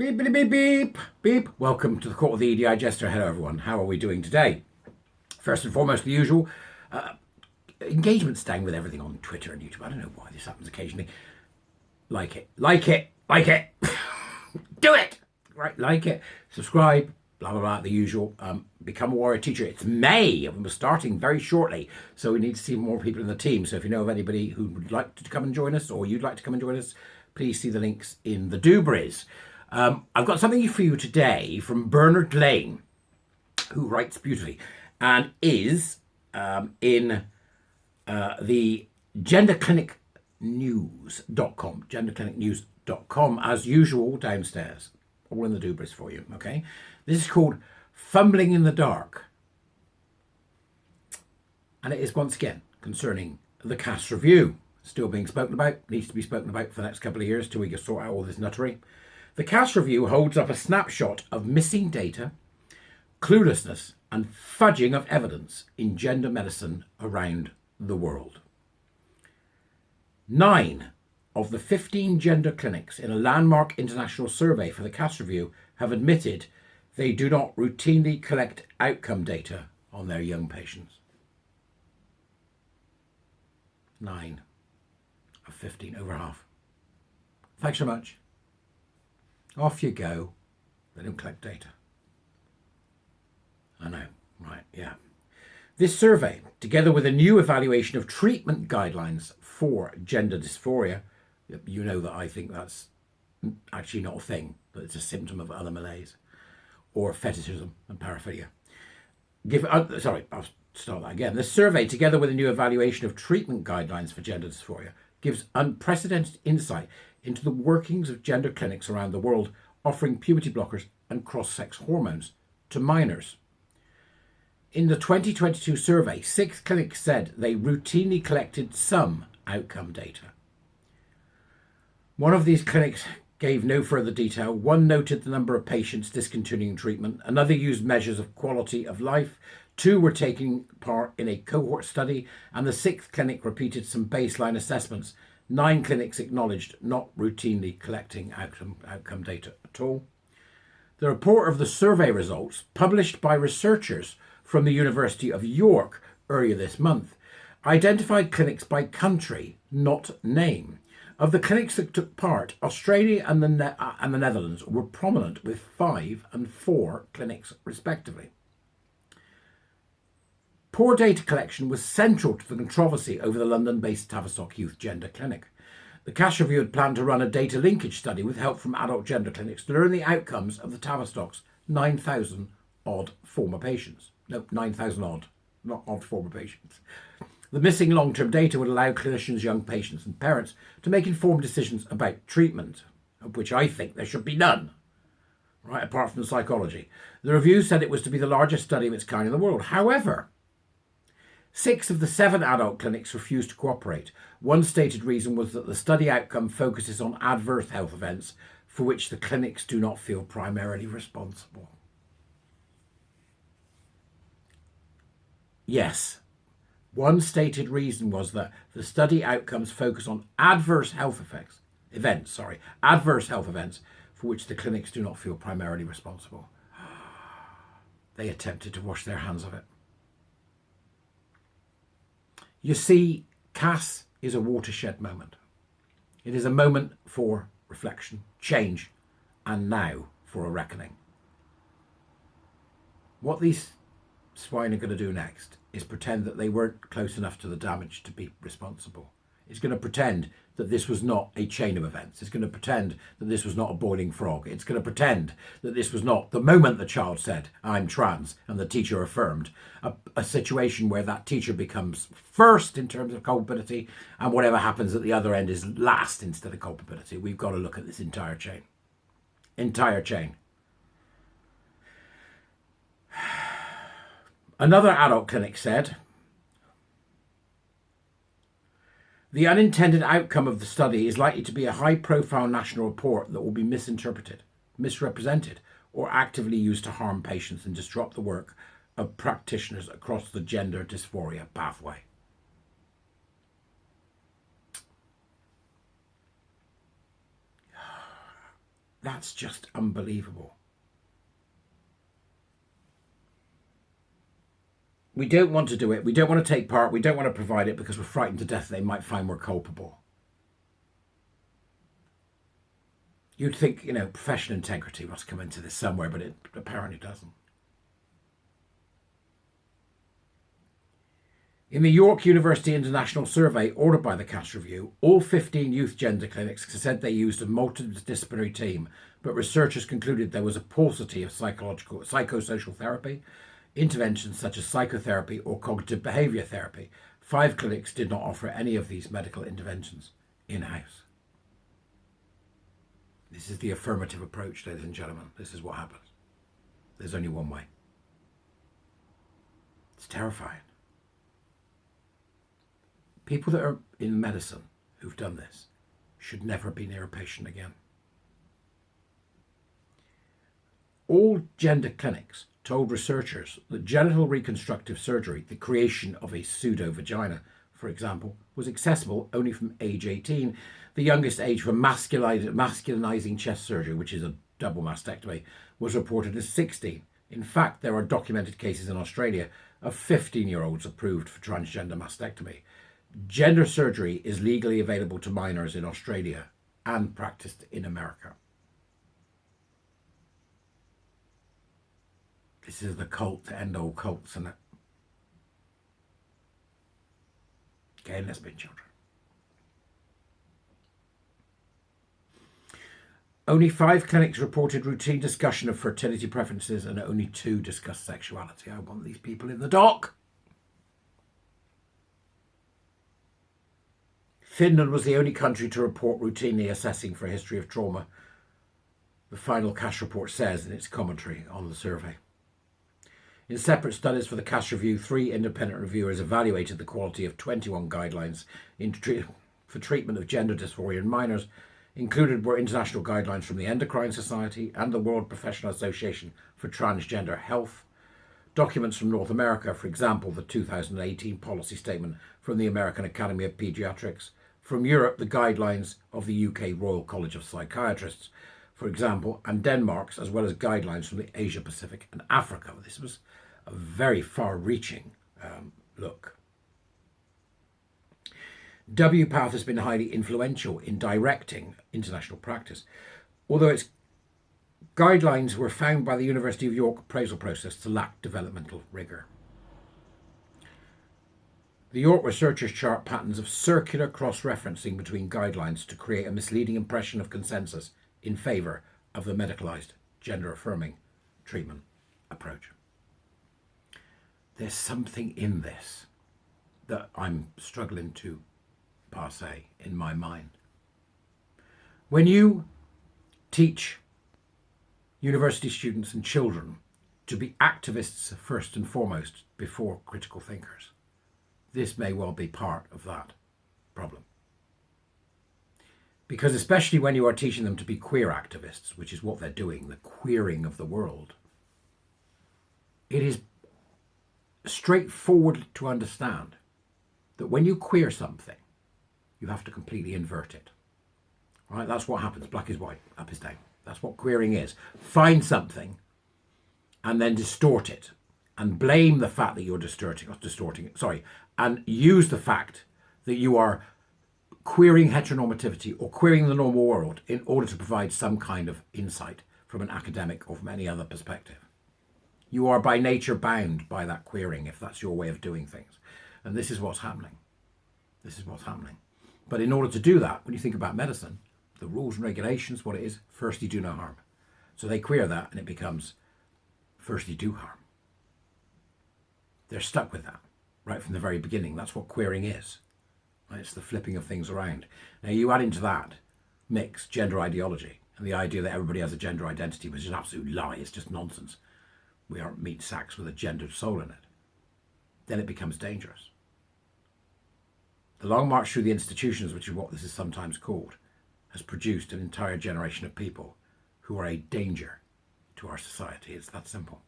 Beep, beep, beep, beep, beep. Welcome to the Court of the Edijester. Hello, everyone. How are we doing today? First and foremost, the usual. Engagement's down with everything on Twitter and YouTube. I don't know why this happens occasionally. Like it. Do it! Right, like it. Subscribe. Blah, blah, blah. The usual. Become a warrior teacher. It's May. And we're starting very shortly. So we need to see more people in the team. So if you know of anybody who would like to come and join us, or you'd like to come and join us, please see the links in the doobries. I've got something for you today from Bernard Lane, who writes beautifully and is in the genderclinicnews.com, genderclinicnews.com, as usual, downstairs, all in the doobries for you, okay? This is called Fumbling in the Dark. And it is once again concerning the Cass Review. Still being spoken about, needs to be spoken about for the next couple of years till we can sort out all this nuttery. The Cass Review holds up a snapshot of missing data, cluelessness, and fudging of evidence in gender medicine around the world. 9 of the 15 gender clinics in a landmark international survey for the Cass Review have admitted they do not routinely collect outcome data on their young patients. 9 of 15, over half. Thanks so much. Off you go. They don't collect data. I know, right, yeah. This survey, together with a new evaluation of treatment guidelines for gender dysphoria, you know that I think that's actually not a thing, but it's a symptom of other malaise, or fetishism and paraphilia. I'll start that again. This survey, together with a new evaluation of treatment guidelines for gender dysphoria, gives unprecedented insight into the workings of gender clinics around the world, offering puberty blockers and cross-sex hormones to minors. In the 2022 survey, 6 clinics said they routinely collected some outcome data. One of these clinics gave no further detail. One noted the number of patients discontinuing treatment. Another used measures of quality of life. 2 were taking part in a cohort study, and the 6th clinic repeated some baseline assessments. 9 clinics acknowledged not routinely collecting outcome data at all. The report of the survey results, published by researchers from the University of York earlier this month, identified clinics by country, not name. Of the clinics that took part, Australia and the Netherlands were prominent with 5 and 4 clinics respectively. Poor data collection was central to the controversy over the London-based Tavistock Youth Gender Clinic. The Cass Review had planned to run a data linkage study with help from adult gender clinics to learn the outcomes of the Tavistock's 9,000 odd former patients. No, 9,000 odd, not odd former patients. The missing long-term data would allow clinicians, young patients and parents to make informed decisions about treatment, of which I think there should be none, right, apart from psychology. The review said it was to be the largest study of its kind in the world. However, 6 of the 7 adult clinics refused to cooperate. One stated reason was that the study outcome focuses on adverse health events for which the clinics do not feel primarily responsible. Yes, one stated reason was that the study outcomes focus on adverse health events for which the clinics do not feel primarily responsible. They attempted to wash their hands of it. You see, Cass is a watershed moment. It is a moment for reflection, change, and now for a reckoning. What these swine are going to do next is pretend that they weren't close enough to the damage to be responsible. It's going to pretend that this was not a chain of events. It's going to pretend that this was not a boiling frog. It's going to pretend that this was not the moment the child said, "I'm trans," and the teacher affirmed, a situation where that teacher becomes first in terms of culpability, and whatever happens at the other end is last instead of culpability. We've got to look at this entire chain. Entire chain. Another adult clinic said, the unintended outcome of the study is likely to be a high-profile national report that will be misinterpreted, misrepresented, or actively used to harm patients and disrupt the work of practitioners across the gender dysphoria pathway. That's just unbelievable. We don't want to do it. We don't want to take part. We don't want to provide it because we're frightened to death they might find we're culpable. You'd think, professional integrity must come into this somewhere, but it apparently doesn't. In the York University International Survey ordered by the Cass Review, all 15 youth gender clinics said they used a multidisciplinary team, but researchers concluded there was a paucity of psychosocial therapy, interventions such as psychotherapy or cognitive behaviour therapy. 5 clinics did not offer any of these medical interventions in-house. This is the affirmative approach, ladies and gentlemen. This is what happens. There's only one way. It's terrifying. People that are in medicine who've done this should never be near a patient again. All gender clinics told researchers that genital reconstructive surgery, the creation of a pseudo-vagina, for example, was accessible only from age 18. The youngest age for masculinizing chest surgery, which is a double mastectomy, was reported as 16. In fact, there are documented cases in Australia of 15-year-olds approved for transgender mastectomy. Gender surgery is legally available to minors in Australia and practiced in America. This is the cult to end all cults, isn't it? Gay and lesbian children. Only 5 clinics reported routine discussion of fertility preferences and only 2 discussed sexuality. I want these people in the dock. Finland was the only country to report routinely assessing for a history of trauma, the final Cass report says in its commentary on the survey. In separate studies for the Cass Review, 3 independent reviewers evaluated the quality of 21 guidelines for treatment of gender dysphoria in minors. Included were international guidelines from the Endocrine Society and the World Professional Association for Transgender Health. Documents from North America, for example, the 2018 policy statement from the American Academy of Pediatrics. From Europe, the guidelines of the UK Royal College of Psychiatrists, for example, and Denmark's, as well as guidelines from the Asia Pacific and Africa. This was a very far-reaching look. WPATH has been highly influential in directing international practice, although its guidelines were found by the University of York appraisal process to lack developmental rigour. The York researchers chart patterns of circular cross-referencing between guidelines to create a misleading impression of consensus in favour of the medicalised, gender-affirming treatment approach. There's something in this that I'm struggling to passe in my mind. When you teach university students and children to be activists first and foremost before critical thinkers, this may well be part of that problem. Because especially when you are teaching them to be queer activists, which is what they're doing, the queering of the world, it is straightforward to understand that when you queer something, you have to completely invert it. Right? That's what happens. Black is white, up is down. That's what queering is. Find something and then distort it and blame the fact that you're distorting it, and use the fact that you are queering heteronormativity or queering the normal world in order to provide some kind of insight from an academic or from any other perspective. You are by nature bound by that queering if that's your way of doing things. And this is what's happening. This is what's happening. But in order to do that, when you think about medicine, the rules and regulations, what it is, firstly do no harm. So they queer that and it becomes firstly do harm. They're stuck with that right from the very beginning. That's what queering is. Right? It's the flipping of things around. Now you add into that mix gender ideology and the idea that everybody has a gender identity, which is an absolute lie. It's just nonsense. We aren't meat sacks with a gendered soul in it. Then it becomes dangerous. The long march through the institutions, which is what this is sometimes called, has produced an entire generation of people who are a danger to our society. It's that simple.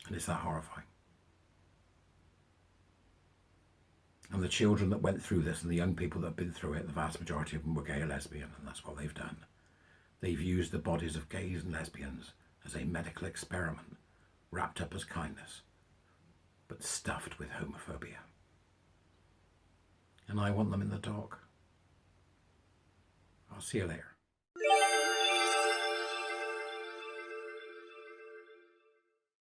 And it's that horrifying. And the children that went through this and the young people that have been through it, the vast majority of them were gay or lesbian, and that's what they've done. They've used the bodies of gays and lesbians as a medical experiment, wrapped up as kindness, but stuffed with homophobia. And I want them in the dock. I'll see you later.